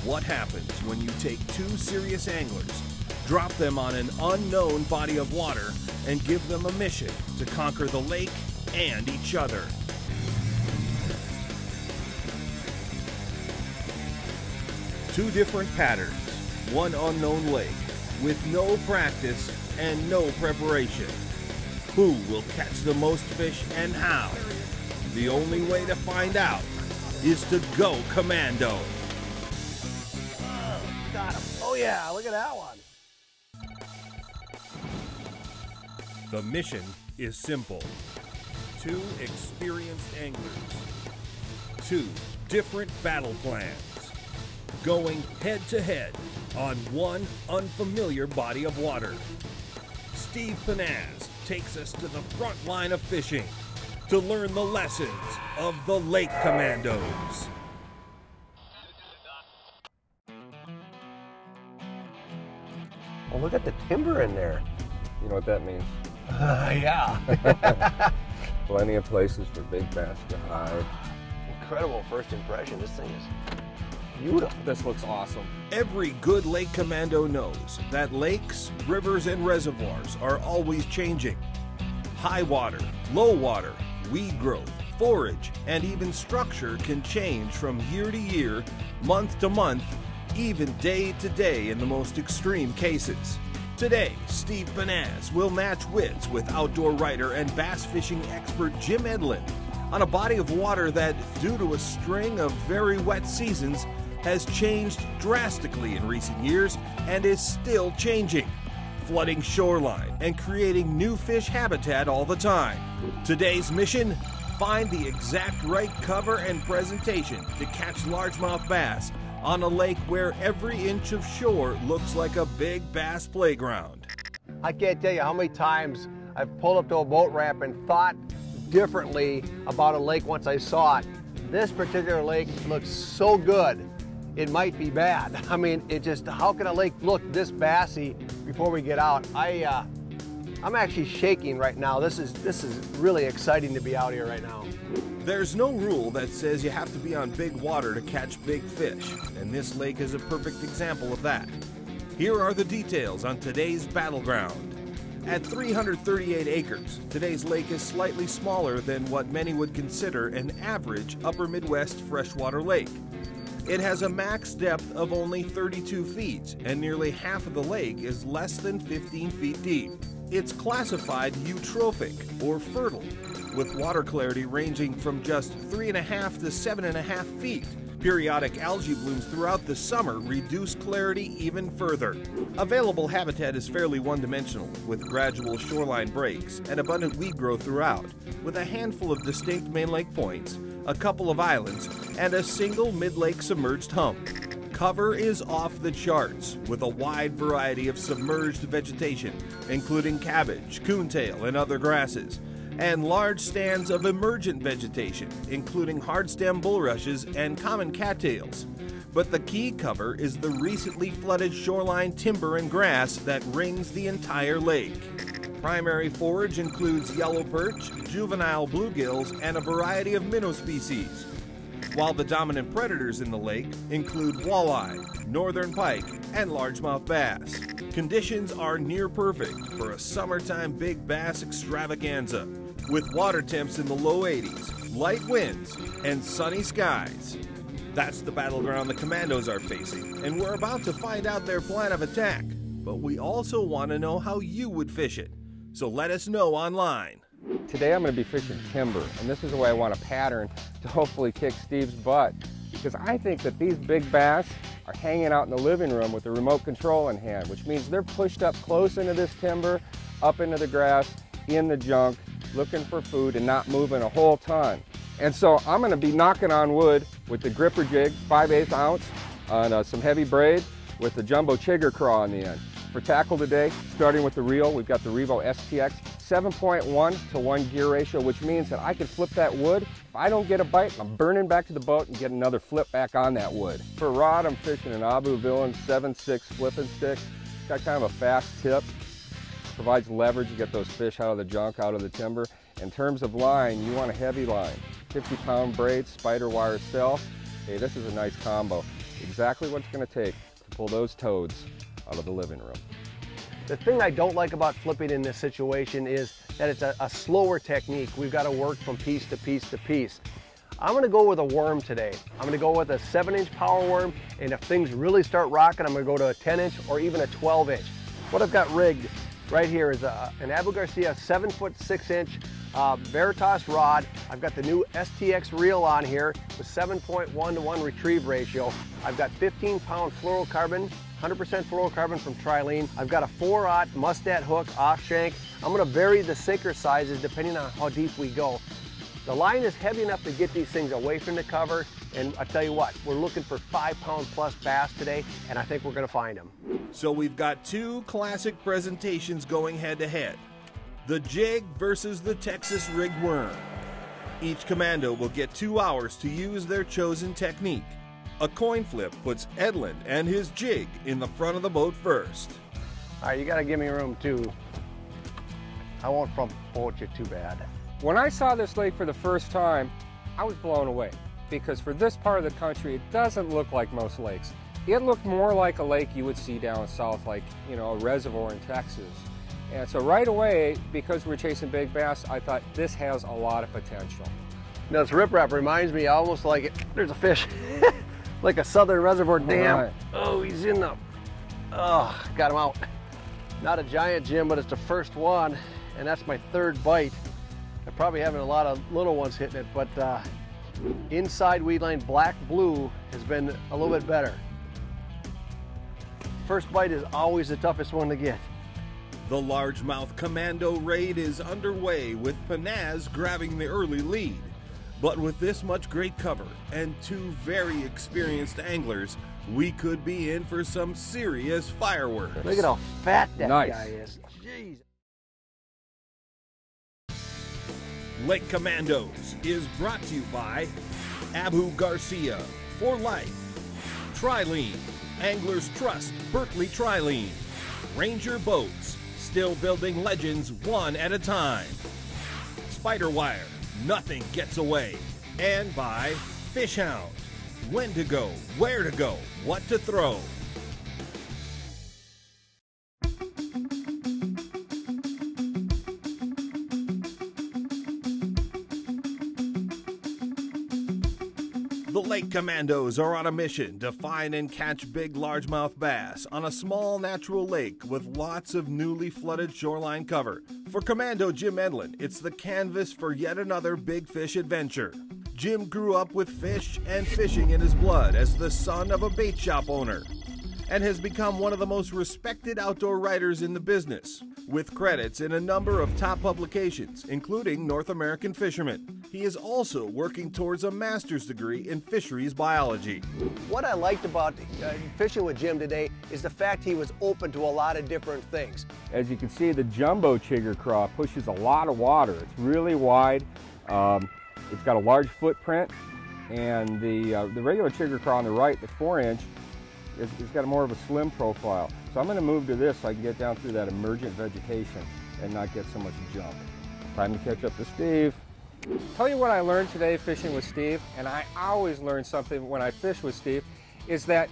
What happens when you take two serious anglers, drop them on an unknown body of water, and give them a mission to conquer the lake and each other? Two different patterns, one unknown lake, with no practice and no preparation. Who will catch the most fish and how? The only way to find out is to go commando. Oh, got him. Oh yeah, look at that one. The mission is simple. Two experienced anglers. Two different battle plans. Going head to head on one unfamiliar body of water. Steve Pennaz takes us to the front line of fishing to learn the lessons of the Lake Commandos. Oh, look at the timber in there. You know what that means? Yeah. Plenty of places for big bass to hide. Incredible first impression. This thing is beautiful. This looks awesome. Every good lake commando knows that lakes, rivers, and reservoirs are always changing. High water, low water, weed growth, forage, and even structure can change from year to year, month to month, even day to day in the most extreme cases. Today, Steve Pennaz will match wits with outdoor writer and bass fishing expert Jim Edlund on a body of water that, due to a string of very wet seasons, has changed drastically in recent years and is still changing, flooding shoreline and creating new fish habitat all the time. Today's mission: find the exact right cover and presentation to catch largemouth bass on a lake where every inch of shore looks like a big bass playground. I can't tell you how many times I've pulled up to a boat ramp and thought differently about a lake once I saw it. This particular lake looks so good, it might be bad. I mean, it just, how can a lake look this bassy before we get out? I'm actually shaking right now. This is really exciting to be out here right now. There's no rule that says you have to be on big water to catch big fish, and this lake is a perfect example of that. Here are the details on today's battleground. At 338 acres, today's lake is slightly smaller than what many would consider an average upper Midwest freshwater lake. It has a max depth of only 32 feet, and nearly half of the lake is less than 15 feet deep. It's classified eutrophic, or fertile, with water clarity ranging from just 3.5 to 7.5 feet. Periodic algae blooms throughout the summer reduce clarity even further. Available habitat is fairly one-dimensional, with gradual shoreline breaks and abundant weed growth throughout, with a handful of distinct main lake points, a couple of islands, and a single mid-lake submerged hump. Cover is off the charts, with a wide variety of submerged vegetation, including cabbage, coontail, and other grasses, and large stands of emergent vegetation, including hardstem bulrushes and common cattails. But the key cover is the recently flooded shoreline timber and grass that rings the entire lake. Primary forage includes yellow perch, juvenile bluegills, and a variety of minnow species, while the dominant predators in the lake include walleye, northern pike, and largemouth bass. Conditions are near perfect for a summertime big bass extravaganza, with water temps in the low 80s, light winds, and sunny skies. That's the battleground the Commandos are facing, and we're about to find out their plan of attack. But we also want to know how you would fish it, so let us know online. Today I'm going to be fishing timber, and this is the way I want a pattern to hopefully kick Steve's butt, because I think that these big bass are hanging out in the living room with the remote control in hand, which means they're pushed up close into this timber, up into the grass, in the junk, looking for food and not moving a whole ton. And so I'm going to be knocking on wood with the gripper jig, 5/8 ounce, on some heavy braid with the jumbo chigger craw on the end. For tackle today, starting with the reel, we've got the Revo STX 7.1 to 1 gear ratio, which means that I can flip that wood. If I don't get a bite, I'm burning back to the boat and get another flip back on that wood. For rod, I'm fishing an Abu Villain 7.6 flipping stick. It's got kind of a fast tip, provides leverage to get those fish out of the junk, out of the timber. In terms of line, you want a heavy line, 50-pound braid, spider wire cell. Hey, this is a nice combo. exactly what it's going to take to pull those toads out of the living room. The thing I don't like about flipping in this situation is that it's a slower technique. We've got to work from piece to piece to piece. I'm going to go with a worm today. I'm going to go with a 7-inch power worm, and if things really start rocking, I'm going to go to a 10-inch or even a 12-inch. What I've got rigged right here is an Abu Garcia 7-foot 6-inch Veritas rod. I've got the new STX reel on here with 7.1 to 1 retrieve ratio. I've got 15-pound fluorocarbon, 100% fluorocarbon from Trilene. I've got a 4/0 Mustad hook off shank. I'm going to vary the sinker sizes depending on how deep we go. The line is heavy enough to get these things away from the cover, and I tell you what, we're looking for 5-pound plus bass today, and I think we're going to find them. So we've got two classic presentations going head to head. The jig versus the Texas rigged worm. Each commando will get 2 hours to use their chosen technique. A coin flip puts Edlund and his jig in the front of the boat first. All right, you got to give me room too. I won't front boat you too bad. When I saw this lake for the first time, I was blown away, because for this part of the country, it doesn't look like most lakes. It looked more like a lake you would see down south, like, you know, a reservoir in Texas. And so right away, because we're chasing big bass, I thought this has a lot of potential. Now, this riprap reminds me almost like there's a fish, like a southern reservoir dam. Right. Oh, he's in the, oh, got him out. Not a giant, Jim, but it's the first one, and that's my 3rd bite. I'm probably having a lot of little ones hitting it, but inside weed line black blue has been a little bit better. First bite is always the toughest one to get. The Largemouth Commando raid is underway with Pennaz grabbing the early lead. But with this much great cover and 2 very experienced anglers, we could be in for some serious fireworks. Look at how fat that Nice. guy is. Jeez. Lake Commandos is brought to you by Abu Garcia, For Life, Trilene, Anglers Trust, Berkeley Trilene, Ranger Boats, still building legends one at a time, Spider Wire, nothing gets away, and by Fish Hound, when to go, where to go, what to throw. The Lake Commandos are on a mission to find and catch big largemouth bass on a small natural lake with lots of newly flooded shoreline cover. For Commando Jim Edlund, it's the canvas for yet another big fish adventure. Jim grew up with fish and fishing in his blood as the son of a bait shop owner, and has become one of the most respected outdoor writers in the business, with credits in a number of top publications, including North American Fisherman. He is also working towards a master's degree in fisheries biology. What I liked about fishing with Jim today is the fact he was open to a lot of different things. As you can see, the jumbo chigger craw pushes a lot of water. It's really wide. It's got a large footprint, and the regular chigger craw on the right, the 4-inch, it's got more of a slim profile. So I'm going to move to this so I can get down through that emergent vegetation and not get so much jump. Time to catch up to Steve. Tell you what I learned today fishing with Steve, and I always learn something when I fish with Steve, is that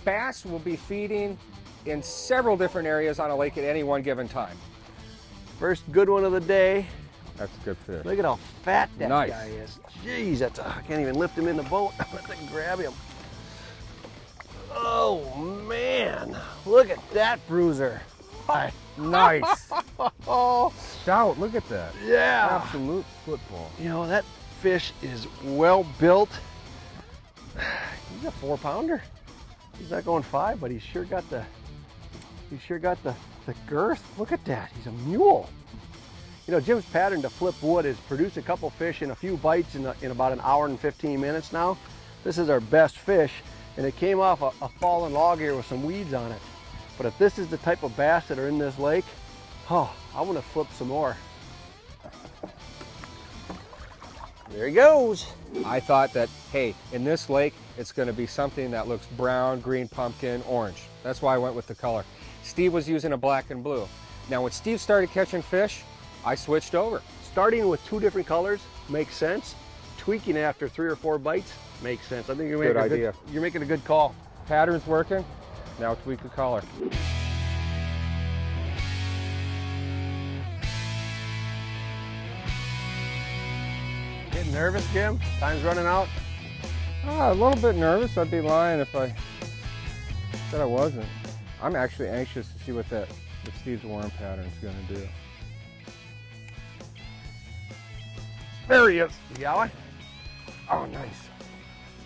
bass will be feeding in several different areas on a lake at any one given time. First good one of the day. That's a good fish. Look at how fat that Nice. guy is. Jeez, I can't even lift him in the boat. I'm going to grab him. Oh man, look at that bruiser. Nice. Stout, look at that. Yeah. Absolute football. You know, that fish is well built. He's a 4-pounder. He's not going 5, but he's sure got the girth. Look at that. He's a mule. You know, Jim's pattern to flip wood is produce a couple fish in a few bites in about an hour and 15 minutes now. This is our best fish, and it came off a fallen log here with some weeds on it. But if this is the type of bass that are in this lake, oh, I want to flip some more. There he goes. I thought that, hey, in this lake, it's going to be something that looks brown, green, pumpkin, orange. That's why I went with the color. Steve was using a black and blue. Now, when Steve started catching fish, I switched over. Starting with 2 different colors makes sense. Tweaking after 3 or 4 bites Makes sense. I think you're Good making idea. You're making a good call. Pattern's working. Now tweak the color. Getting nervous, Jim? Time's running out. A little bit nervous. I'd be lying if I said I wasn't. I'm actually anxious to see what Steve's worm pattern's going to do. There he is. You got one? Oh, nice.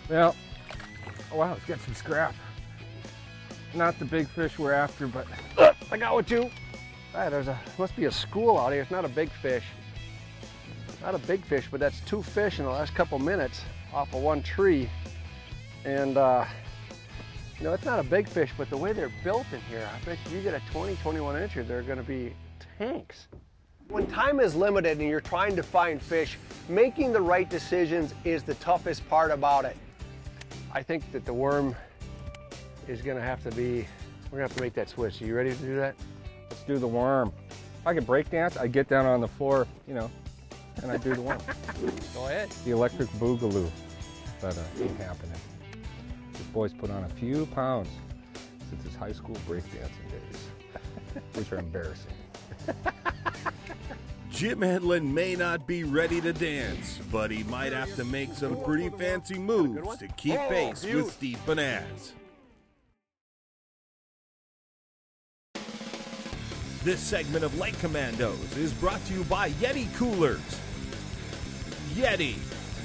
Well, oh wow, it's got some scrap. Not the big fish we're after, but I got one too. Ah, must be a school out here. It's not a big fish. Not a big fish, but that's 2 fish in the last couple minutes off of 1 tree. And you know, it's not a big fish, but the way they're built in here, I bet you get a 20, 21 incher, they're gonna be tanks. When time is limited and you're trying to find fish, making the right decisions is the toughest part about it. I think that the worm is gonna have to be, we're gonna have to make that switch. Are you ready to do that? let's do the worm. If I could break dance, I'd get down on the floor, you know, and I'd do the worm. Go ahead. The electric boogaloo, but ain't happening. This boy's put on a few pounds since his high school breakdancing days, which are embarrassing. Jim Edlund may not be ready to dance, but he might have to make some pretty fancy moves to keep pace with Steve Pennaz. This segment of Lake Commandos is brought to you by Yeti Coolers. Yeti,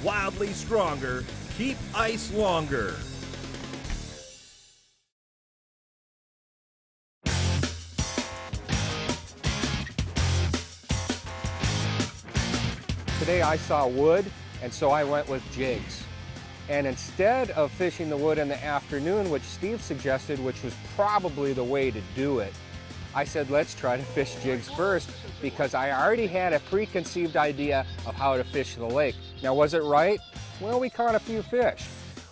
wildly stronger, keep ice longer. Today I saw wood, and so I went with jigs. And instead of fishing the wood in the afternoon, which Steve suggested, which was probably the way to do it, I said, let's try to fish jigs first, because I already had a preconceived idea of how to fish the lake. Now, was it right? Well, we caught a few fish.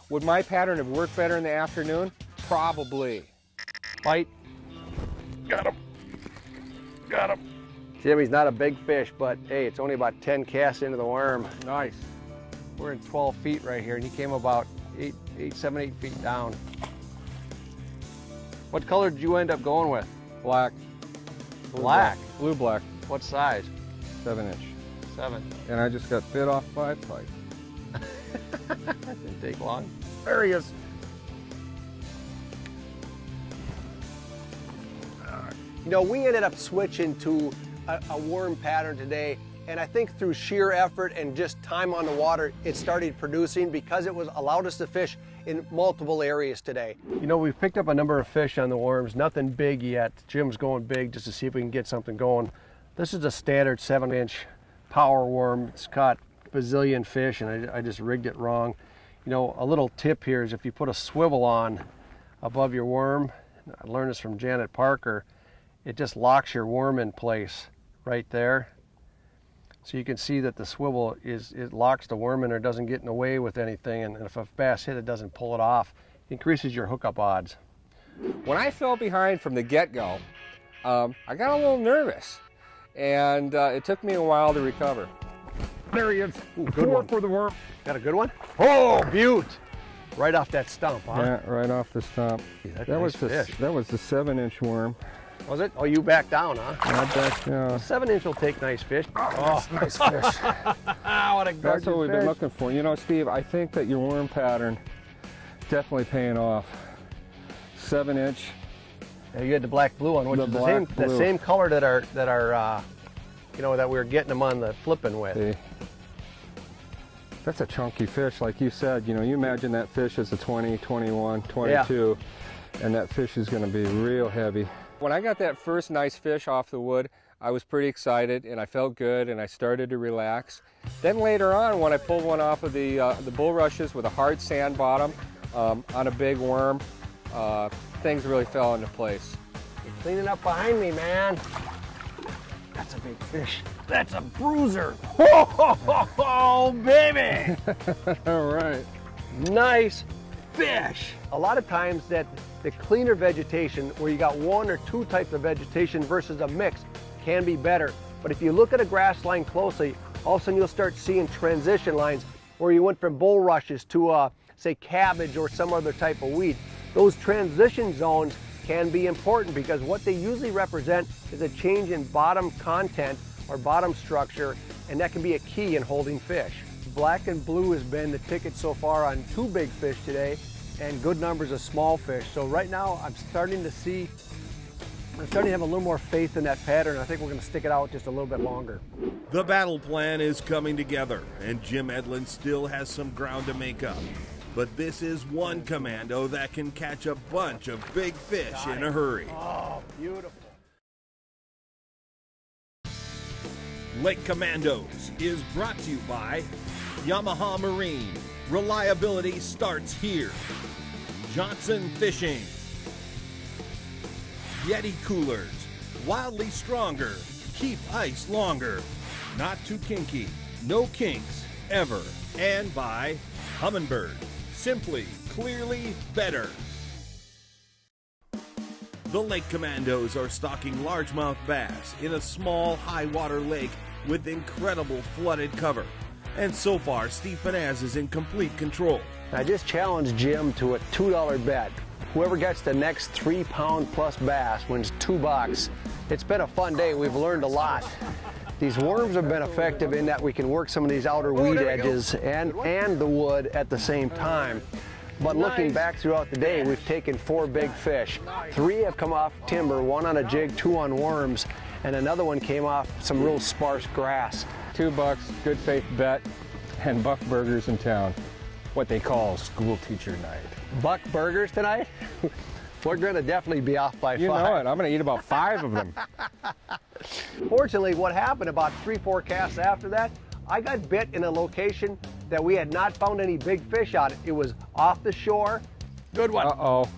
Would my pattern have worked better in the afternoon? Probably. Bite. Got him. Got him. Jimmy's not a big fish, but hey, it's only about 10 casts into the worm. Nice. We're in 12 feet right here, and he came about 7, 8 feet down. What color did you end up going with? Black. Black? Blue black. What size? 7-inch. 7. And I just got bit off by a pike. That didn't take long. There he is. You know, we ended up switching to a worm pattern today, and I think through sheer effort and just time on the water, it started producing because it allowed us to fish in multiple areas today. You know, we've picked up a number of fish on the worms, nothing big yet. Jim's going big just to see if we can get something going. This is a standard 7-inch power worm. It's caught a bazillion fish, and I just rigged it wrong. You know, a little tip here is if you put a swivel on above your worm, I learned this from Janet Parker, it just locks your worm in place right there. So you can see that the swivel it locks the worm in there, doesn't get in the way with anything, and if a bass hit it, doesn't pull it off. It increases your hookup odds. When I fell behind from the get-go, I got a little nervous, and it took me a while to recover. There he is. Ooh, good one for the worm. Got a good one? Oh, beaut! Right off that stump, huh? Yeah, right off the stump. Yeah, that was the 7-inch worm. Was it? Oh, you backed down, huh? I backed down. 7-inch will take nice fish. Oh, nice fish. What a gorgeous That's what we've been fish. looking for. You know, Steve, I think that your worm pattern definitely paying off. 7-inch. Yeah, you had the black blue one, which is the same color that our you know, that we were getting them on the flipping with. See, that's a chunky fish, like you said. You know, you imagine that fish is a 20, 21, 22, and that fish is going to be real heavy. When I got that first nice fish off the wood, I was pretty excited, and I felt good, and I started to relax. Then later on, when I pulled one off of the bulrushes with a hard sand bottom on a big worm, things really fell into place. You're cleaning up behind me, man. That's a big fish. That's a bruiser. Oh, baby! All right. Nice fish. A lot of times that the cleaner vegetation, where you got 1 or 2 types of vegetation versus a mix, can be better. But if you look at a grass line closely, all of a sudden you'll start seeing transition lines where you went from bulrushes to say cabbage or some other type of weed. Those transition zones can be important because what they usually represent is a change in bottom content or bottom structure, and that can be a key in holding fish. Black and blue has been the ticket so far on 2 big fish today and good numbers of small fish. So right now I'm starting to have a little more faith in that pattern. I think we're going to stick it out just a little bit longer. The battle plan is coming together, and Jim Edlund still has some ground to make up. But this is one commando that can catch a bunch of big fish in a hurry. Oh, beautiful. Lake Commandos is brought to you by Yamaha Marine. Reliability starts here. Johnson Fishing. Yeti Coolers. Wildly stronger. Keep ice longer. Not too kinky. No kinks ever. And by Humminbird. Simply, clearly better. The Lake Commandos are stocking largemouth bass in a small, high-water lake with incredible flooded cover. And so far, Steve Pennaz is in complete control. I just challenged Jim to a $2 bet. Whoever gets the next 3-pound plus bass wins $2. It's been a fun day. We've learned a lot. These worms have been effective in that we can work some of these outer weed edges and the wood at the same time. But looking back throughout the day, we've taken 4 big fish. 3 have come off timber, 1 on a jig, 2 on worms, and another one came off some real sparse grass. $2, good faith bet, and buck burgers in town. What they call school teacher night. Buck burgers tonight? We're gonna definitely be off by 5. You know it, I'm gonna eat about 5 of them. Fortunately, what happened about 3-4 casts after that, I got bit in a location that we had not found any big fish on it. It was off the shore. Good one. Uh-oh.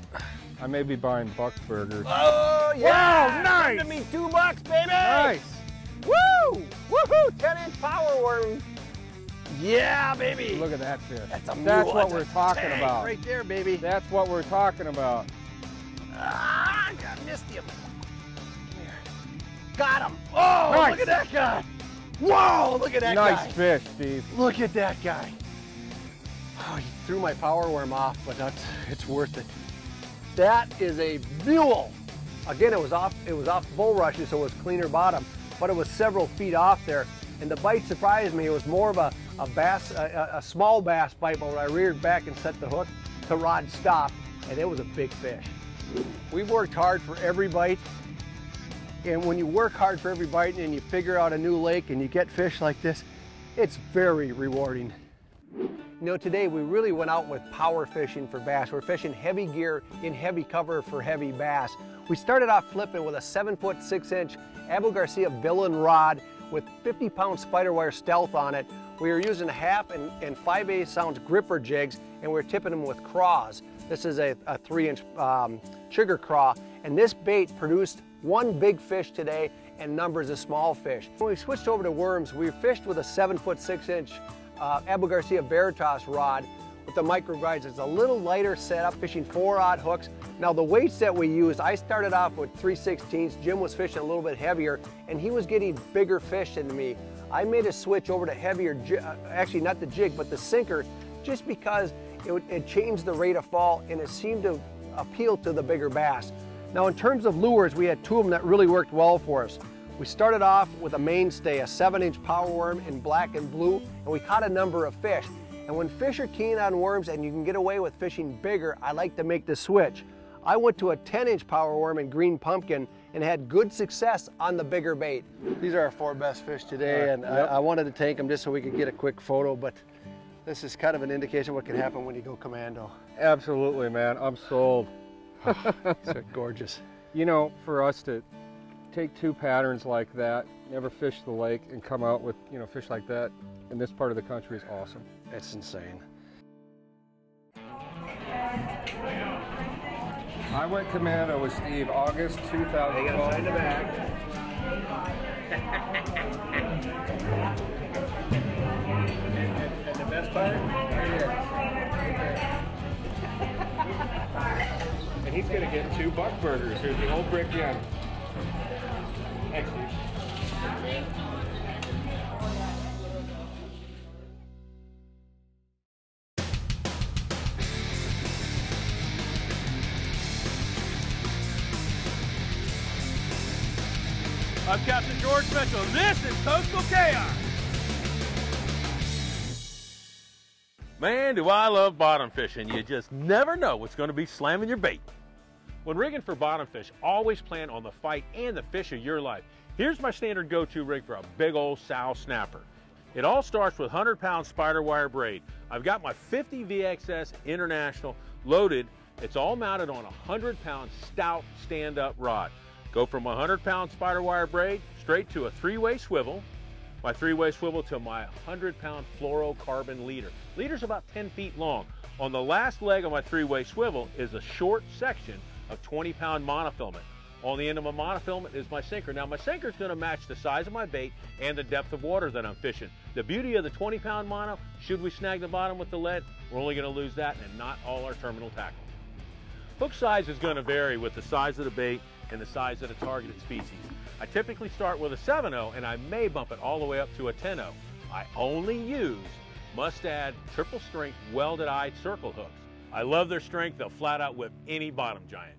I may be buying buck burgers. Oh, yeah! Wow, nice! Come to me, $2, baby! Nice! Woo! Woohoo! 10-inch power worm. Yeah, baby! Look at that fish. That's a mule. That's what we're talking about. Right there, baby. That's what we're talking about. Ah, I missed him. Come here. Got him. Oh, nice. Look at that guy. Whoa, look at that guy. Nice fish, Steve. Look at that guy. Oh, he threw my power worm off, but it's worth it. That is a mule. Again, it was off bulrushes, so it was cleaner bottom, but it was several feet off there. And the bite surprised me. It was more of a bass, a small bass bite, but when I reared back and set the hook, the rod stopped, and it was a big fish. We've worked hard for every bite, and when you work hard for every bite and you figure out a new lake and you get fish like this, it's very rewarding. You know, today we really went out with power fishing for bass. We're fishing heavy gear in heavy cover for heavy bass. We started off flipping with a 7-foot 6-inch Abu Garcia villain rod with 50-pound spider wire stealth on it. We were using 1/2 and 5/8 ounce gripper jigs, and we're tipping them with craws. This is a 3-inch sugar craw, and this bait produced 1 big fish today and numbers of small fish. When we switched over to worms, we fished with a 7-foot 6-inch Abu Garcia Veritas rod with the micro guides. It's a little lighter setup, fishing 4-aught hooks. Now the weights that we used, I started off with 3/16. Jim was fishing a little bit heavier, and he was getting bigger fish than me. I made a switch over to heavier, actually not the jig, but the sinker, just because it changed the rate of fall and it seemed to appeal to the bigger bass. Now in terms of lures, we had 2 of them that really worked well for us. We started off with a mainstay, a 7-inch power worm in black and blue, and we caught a number of fish. And when fish are keen on worms and you can get away with fishing bigger, I like to make the switch. I went to a 10-inch power worm in green pumpkin and had good success on the bigger bait. These are our 4 best fish today, and I wanted to take them just so we could get a quick photo, but this is kind of an indication of what can happen when you go commando. Absolutely, man. I'm sold. They're gorgeous. You know, for us to take 2 patterns like that, never fish the lake, and come out with, you know, fish like that in this part of the country is awesome. It's insane. I went commando with Steve August 2012. They got to sign the back. And the best part? And he's going to get 2 buck burgers. Here's the old brick in. Thanks, Steve. I'm Captain George Mitchell. This is Coastal Chaos. Man, do I love bottom fishing. You just never know what's going to be slamming your bait. When rigging for bottom fish, always plan on the fight and the fish of your life. Here's my standard go-to rig for a big old sow snapper. It all starts with 100-pound spider wire braid. I've got my 50 VXS International loaded. It's all mounted on a 100-pound stout stand-up rod. Go from 100-pound spider wire braid straight to a 3-way swivel. My 3-way swivel to my 100-pound fluorocarbon leader. Leader's about 10 feet long. On the last leg of my 3-way swivel is a short section of 20-pound monofilament. On the end of my monofilament is my sinker. Now my sinker is going to match the size of my bait and the depth of water that I'm fishing. The beauty of the 20-pound mono, should we snag the bottom with the lead, we're only going to lose that and not all our terminal tackle. Hook size is going to vary with the size of the bait and the size of the targeted species. I typically start with a 7/0 and I may bump it all the way up to a 10/0. I only use Mustad triple strength welded eyed circle hooks. I love their strength, they'll flat out whip any bottom giant.